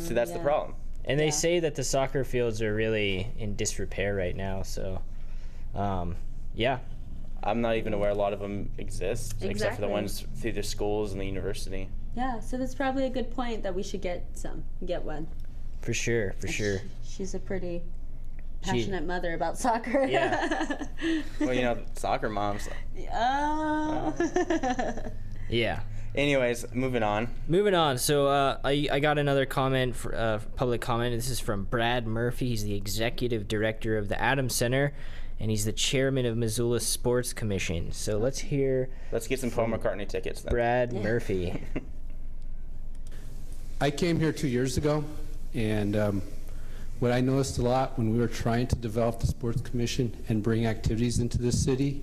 see, that's the problem. And they say that the soccer fields are really in disrepair right now, so, yeah. I'm not even aware a lot of them exist, except for the Exactly. ones through the schools and the university. Yeah, so that's probably a good point that we should get one. For sure, for sure. She's a pretty passionate mother about soccer. Yeah. Well, you know, soccer moms. Yeah. Anyways, moving on. Moving on. So I got another comment, public comment. This is from Brad Murphy. He's the executive director of the Adams Center, and he's the chairman of Missoula Sports Commission. So let's get some Paul McCartney tickets then. Brad Murphy. I came here 2 years ago, and what I noticed a lot when we were trying to develop the Sports Commission and bring activities into the city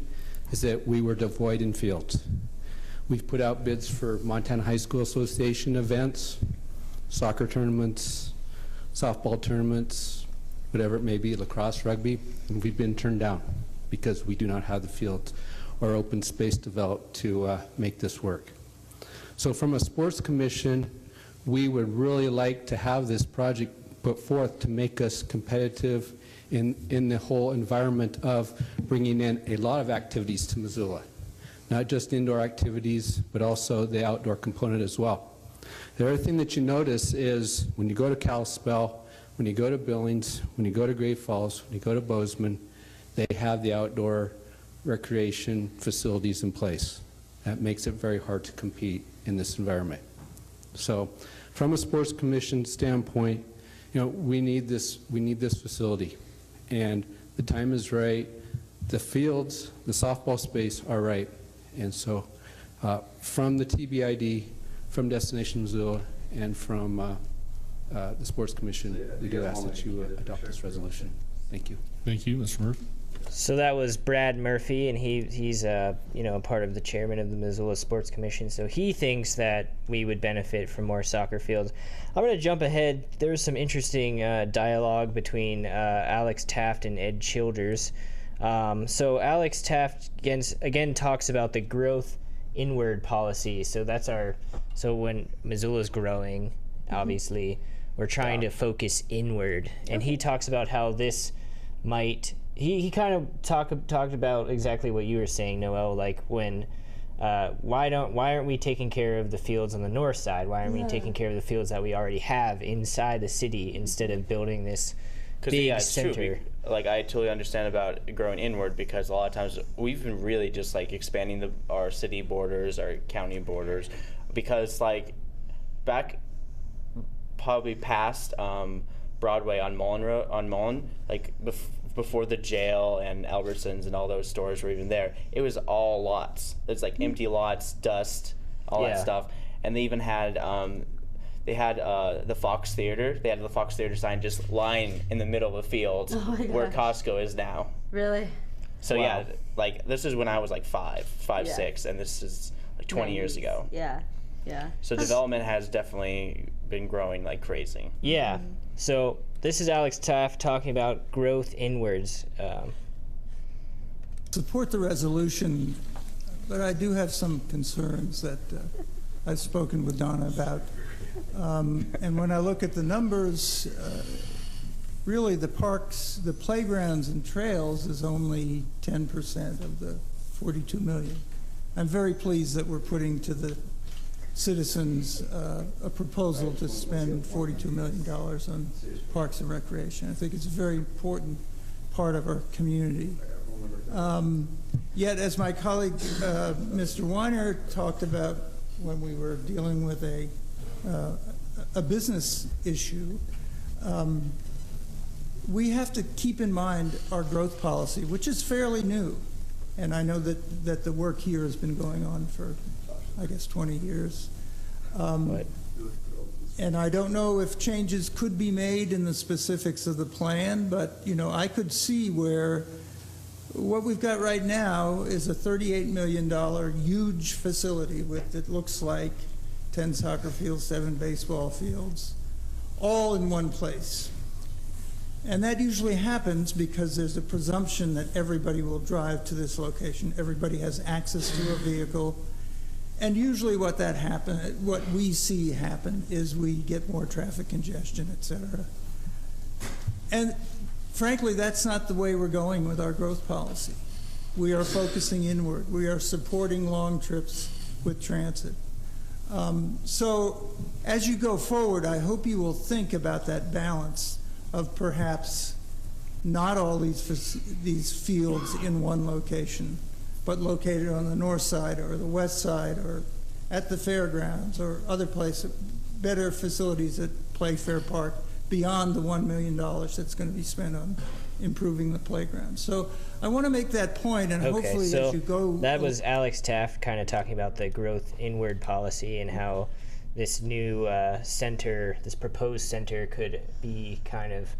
is that we were devoid in fields. We've put out bids for Montana High School Association events, soccer tournaments, softball tournaments, whatever it may be, lacrosse, rugby, and we've been turned down because we do not have the fields or open space developed to make this work. So from a sports commission, we would really like to have this project put forth to make us competitive in the whole environment of bringing in a lot of activities to Missoula. Not just indoor activities, but also the outdoor component as well. The other thing that you notice is when you go to Kalispell, when you go to Billings, when you go to Great Falls, when you go to Bozeman, they have the outdoor recreation facilities in place. That makes it very hard to compete in this environment. So from a sports commission standpoint, you know, we need this facility, and the time is right. The fields, the softball space are right. And so from the TBID, from Destination Missoula, and from the Sports Commission, we do ask that you adopt this resolution. Thank you. Thank you, Mr. Murphy. So that was Brad Murphy, and he's you know, part of the chairman of the Missoula Sports Commission. So he thinks that we would benefit from more soccer fields. I'm going to jump ahead. There was some interesting dialogue between Alex Taft and Ed Childers. So Alex Taft again talks about the growth inward policy. So that's so when Missoula's growing, obviously, we're trying to focus inward. And he talks about how this might, he kind of talked about exactly what you were saying, Noel, like when, why aren't we taking care of the fields on the north side? Why aren't we taking care of the fields that we already have inside the city instead of building this big center? True. Like, I totally understand about growing inward, because a lot of times we've been really just like expanding our city borders, our county borders, because like back probably past Broadway on Mullen, like before the jail and Albertsons and all those stores were even there, it was all lots. It's like empty lots, dust, all that stuff. And they even had the Fox Theater. They had the Fox Theater sign just lying in the middle of the field where Costco is now. Really? So yeah, like this is when I was like five, 6, and this is like 20 years ago. Yeah. So development has definitely been growing like crazy. Yeah. So this is Alex Taft talking about growth inwards. Support the resolution, but I do have some concerns that I've spoken with Donna about. And when I look at the numbers, really the parks, the playgrounds and trails is only 10% of the 42 million. I'm very pleased that we're putting to the citizens a proposal to spend $42 million on parks and recreation. I think it's a very important part of our community. Yet, as my colleague Mr. Weiner talked about when we were dealing with a business issue, we have to keep in mind our growth policy, which is fairly new. And I know that the work here has been going on for, I guess, 20 years. And I don't know if changes could be made in the specifics of the plan, but I could see where what we've got right now is a $38 million huge facility with, it looks like, 10 soccer fields, 7 baseball fields, all in one place. And that usually happens because there's a presumption that everybody will drive to this location. Everybody has access to a vehicle. And usually what we see happen is we get more traffic congestion, et cetera. And frankly, that's not the way we're going with our growth policy. We are focusing inward. We are supporting long trips with transit. So as you go forward, I hope you will think about that balance of perhaps not all these fields in one location, but located on the north side or the west side or at the fairgrounds or other places, better facilities at Playfair Park beyond the $1 million that's going to be spent on improving the playground. So I want to make that point, and hopefully so as you go... That was Alex Taft kind of talking about the growth inward policy and how this new center, this proposed center, could be kind of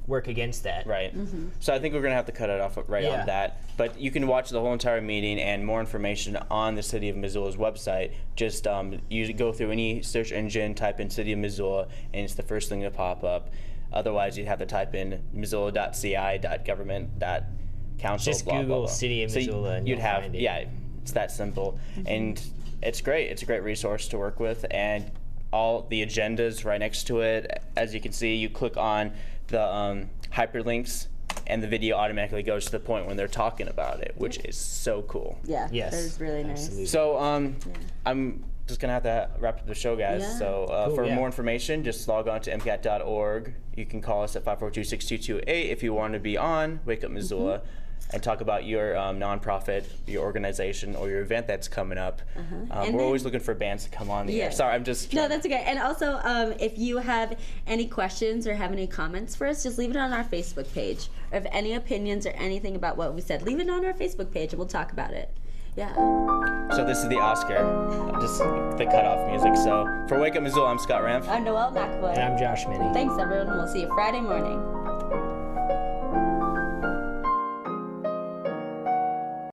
work against that. Right. So I think we're going to have to cut it off on that. But you can watch the whole entire meeting and more information on the City of Missoula's website. Just go through any search engine, type in City of Missoula, and it's the first thing to pop up. Otherwise, you'd have to type in missoula.ci.government.council. Just blah, Google blah, blah. City of Missoula and you'd you'll have, find it. yeah, it's that simple. And it's great. It's a great resource to work with. And all the agendas right next to it. As you can see, you click on the hyperlinks, and the video automatically goes to the point when they're talking about it, which is so cool. Yeah, that is really nice. Absolutely. So I'm just going to have to wrap up the show, guys. Yeah. So for more information, just log on to MCAT.org. You can call us at 542-6228 if you want to be on Wake Up Missoula and talk about your nonprofit, your organization, or your event that's coming up. We're always looking for bands to come on the air. Sorry, I'm just... No, that's okay. And also, if you have any questions or have any comments for us, just leave it on our Facebook page. Or if any opinions or anything about what we said, leave it on our Facebook page and we'll talk about it. Yeah. So this is the Oscar, just the cutoff music. So for Wake Up Missoula, I'm Scott Ramf. I'm Noelle McAvoy. And I'm Josh Minnie. Thanks, everyone. We'll see you Friday morning.